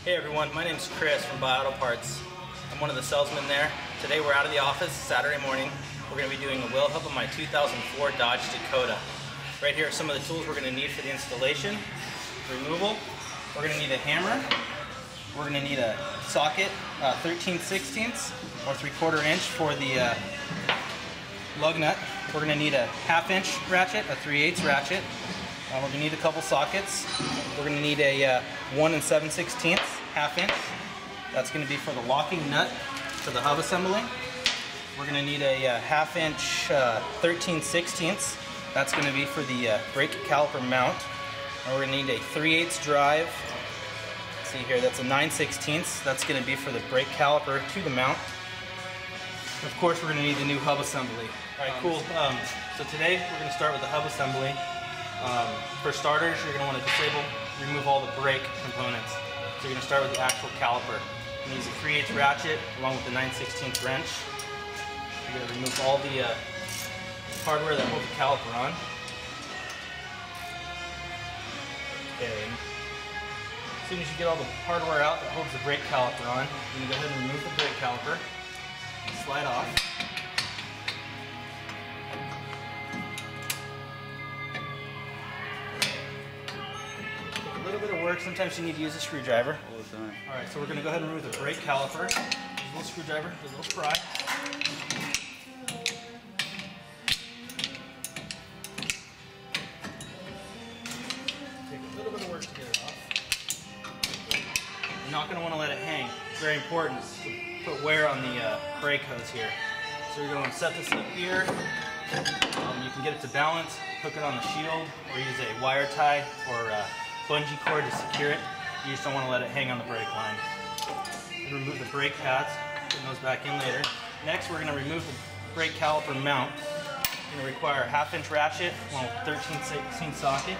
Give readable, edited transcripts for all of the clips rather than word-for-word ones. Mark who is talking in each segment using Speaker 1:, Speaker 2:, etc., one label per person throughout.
Speaker 1: Hey everyone, my name's Chris from Buy Auto Parts. I'm one of the salesmen there. Today we're out of the office, Saturday morning. We're going to be doing a wheel hub on my 2004 Dodge Dakota. Right here are some of the tools we're going to need for the installation. Removal. We're going to need a hammer. We're going to need a socket, 13/16 or 3/4 inch for the lug nut. We're going to need a 1/2 inch ratchet, a 3/8 ratchet. We're going to need a couple sockets. We're going to need a 1 7/16 1/2 inch. That's going to be for the locking nut for the hub assembly. We're going to need a 1/2 inch 13/16. That's going to be for the brake caliper mount. And we're going to need a 3/8 drive. Let's see here, that's a 9/16. That's going to be for the brake caliper to the mount. And of course, we're going to need the new hub assembly. All right, cool. So today we're going to start with the hub assembly. For starters, you're going to want to remove all the brake components. So you're going to start with the actual caliper. You're going to use a 3/8 ratchet along with the 9/16 wrench. You're going to remove all the hardware that holds the caliper on. Okay. As soon as you get all the hardware out that holds the brake caliper on, you're going to go ahead and remove the brake caliper. Slide off. A little bit of work, sometimes you need to use a screwdriver.
Speaker 2: All the time.
Speaker 1: Alright, so we're going to go ahead and remove the brake caliper. Use a little screwdriver, a little spry. Take a little bit of work to get it off. You're not going to want to let it hang. It's very important to put wear on the brake hose here. So you're going to set this up here. You can get it to balance, hook it on the shield, or use a wire tie or bungee cord to secure it. You just don't want to let it hang on the brake line. And remove the brake pads, put those back in later. Next, we're going to remove the brake caliper mount. You're going to require a 1/2 inch ratchet along with 13/16 socket.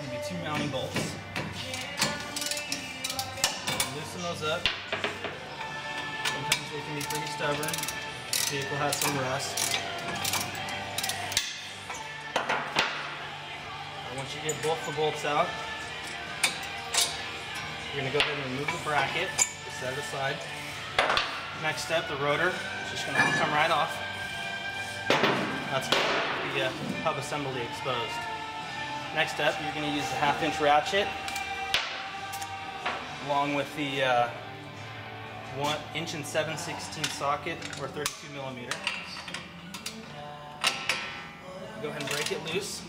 Speaker 1: Going to be 2 mounting bolts. Loosen those up. Sometimes they can be pretty stubborn. The vehicle has some rust. Once you get both the bolts out, you're going to go ahead and remove the bracket, set it aside. Next step, the rotor is just going to come right off. That's the hub assembly exposed. Next step, you're going to use the 1/2 inch ratchet along with the 1 7/16 socket or 32 millimeter. Go ahead and break it loose.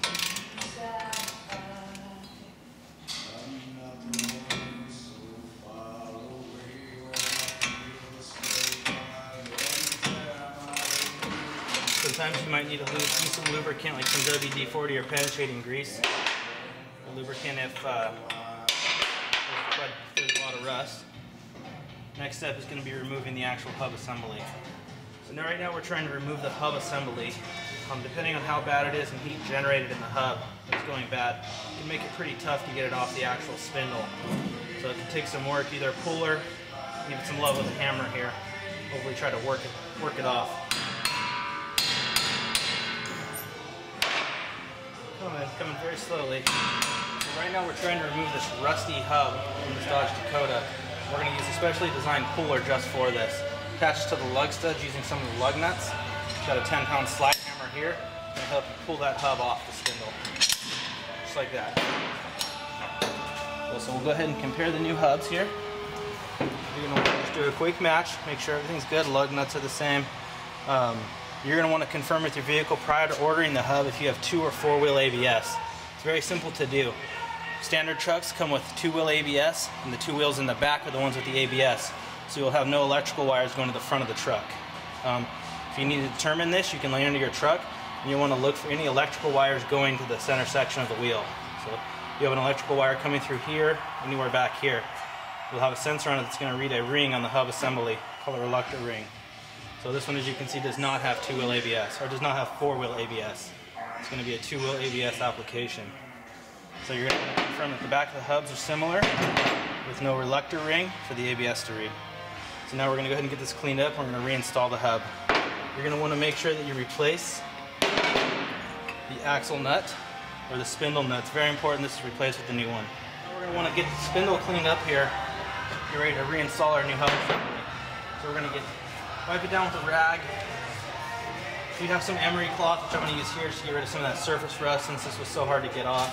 Speaker 1: Sometimes you might need to use some lubricant like some WD-40 or penetrating grease. The lubricant if there's a lot of rust. Next step is going to be removing the actual hub assembly. So now right now we're trying to remove the hub assembly. Depending on how bad it is and heat generated in the hub, if it's going bad, it can make it pretty tough to get it off the actual spindle. So it can take some work, either a puller, give it some love with a hammer here. Hopefully try to work it off. Coming very slowly. So right now we're trying to remove this rusty hub from this Dodge Dakota. We're going to use a specially designed puller just for this. Attached to the lug studs using some of the lug nuts. Got a 10-pound slide hammer here to help pull that hub off the spindle. Just like that. So we'll go ahead and compare the new hubs here. You're going to just do a quick match, make sure everything's good. Lug nuts are the same. You're going to want to confirm with your vehicle prior to ordering the hub if you have 2- or 4-wheel ABS. It's very simple to do. Standard trucks come with 2-wheel ABS, and the 2 wheels in the back are the ones with the ABS. So you'll have no electrical wires going to the front of the truck. If you need to determine this, you can lay under your truck, and you'll want to look for any electrical wires going to the center section of the wheel. So if you have an electrical wire coming through here, anywhere back here, you'll have a sensor on it that's going to read a ring on the hub assembly called a reluctor ring. So this one, as you can see, does not have 2-wheel ABS, or does not have 4-wheel ABS. It's going to be a 2-wheel ABS application. So you're going to confirm that the back of the hubs are similar, with no reluctor ring for the ABS to read. So now we're going to go ahead and get this cleaned up, and we're going to reinstall the hub. You're going to want to make sure that you replace the axle nut, or the spindle nut. It's very important this is replaced with the new one. We're going to want to get the spindle cleaned up here. Get ready to reinstall our new hub assembly. So we're going to wipe it down with a rag. We have some emery cloth, which I'm going to use here just to get rid of some of that surface rust since this was so hard to get off.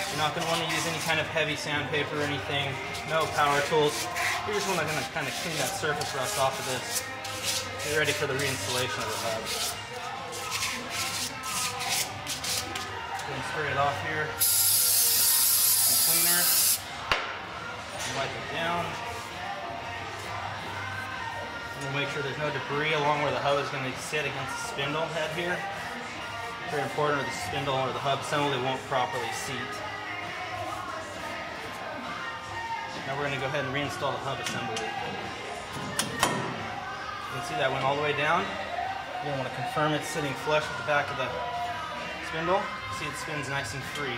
Speaker 1: You're not going to want to use any kind of heavy sandpaper or anything. No power tools. You're just want to kind of clean that surface rust off of this. Get ready for the reinstallation of the hub. Spray it off here. Some cleaner. And wipe it down. And we'll make sure there's no debris along where the hub is going to sit against the spindle head here. Very important, or the spindle or the hub assembly won't properly seat. Now we're going to go ahead and reinstall the hub assembly. You can see that went all the way down. You're going to want to confirm it's sitting flush with the back of the spindle. See, it spins nice and free.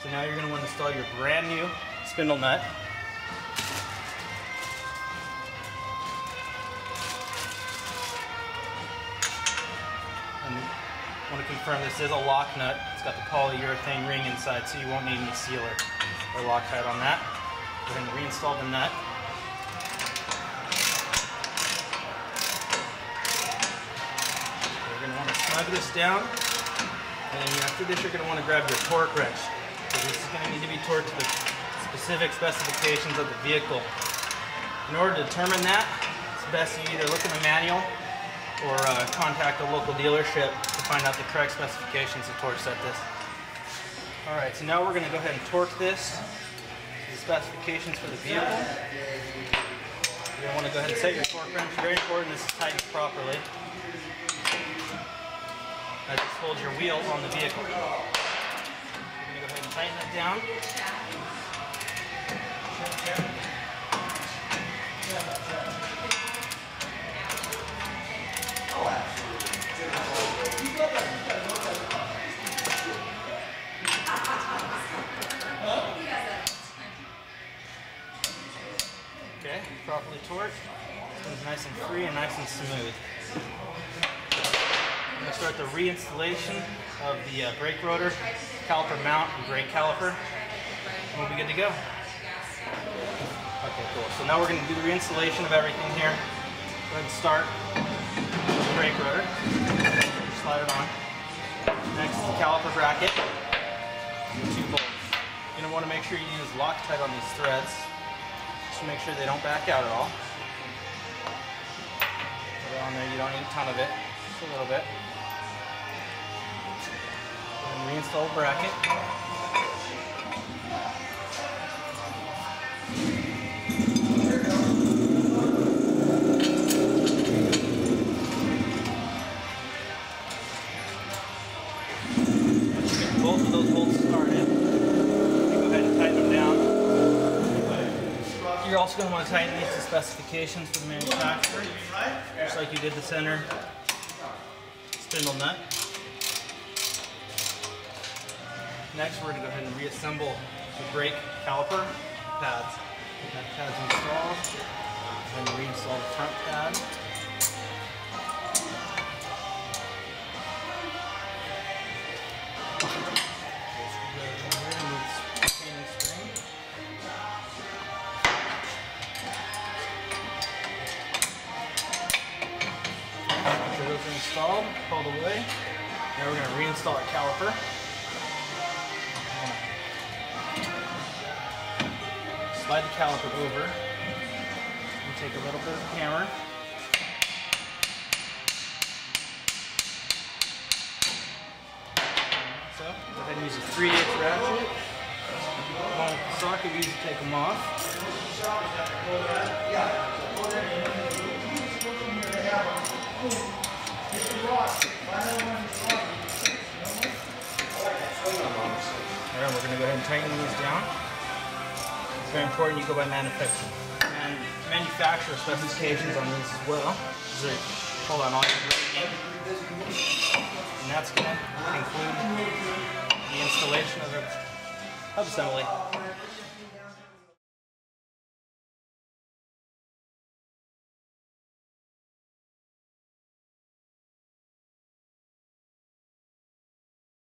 Speaker 1: So now you're going to want to install your brand new spindle nut. And I want to confirm this is a lock nut. It's got the polyurethane ring inside, so you won't need any sealer or Loctite on that. Go ahead and reinstall the nut. We're going to want to snug this down. And then after this, you're going to want to grab your torque wrench. Because this is going to need to be torqued to the specific specifications of the vehicle. In order to determine that, it's best you either look in the manual or contact a local dealership to find out the correct specifications of torque set this. Alright, so now we're going to go ahead and torque this to the specifications for the vehicle. You're going to want to go ahead and set your torque wrench. Very important this is tightened properly. That just holds your wheel on the vehicle. You're going to go ahead and tighten it down. Okay, properly torqued. It's nice and free and nice and smooth. I'm going to start the reinstallation of the brake rotor, caliper mount, and brake caliper, and we'll be good to go. Okay, cool. So now we're going to do the reinstallation of everything here. Go ahead and start with the brake rotor. Slide it on. Next is the caliper bracket. And 2 bolts. You're going to want to make sure you use Loctite on these threads, just to make sure they don't back out at all. Put it on there. You don't need a ton of it, just a little bit. Reinstall the bracket. Get both of those bolts started. Go ahead and tighten them down. You're also going to want to tighten these to specifications for the manufacturer, just like you did the center spindle nut. Next, we're going to go ahead and reassemble the brake caliper pads. That pad's installed. And reinstall the front pad. After those are installed, pulled away. Now we're going to reinstall our caliper. Slide the caliper over and take a little bit of the hammer. So, go ahead and use a 3/8 ratchet. Along with the socket, we usually take them off. Alright, we're going to go ahead and tighten these down. It's very important you go by manufacturer specifications on these as well. So hold on all your braking. And that's going to conclude the installation of the hub assembly.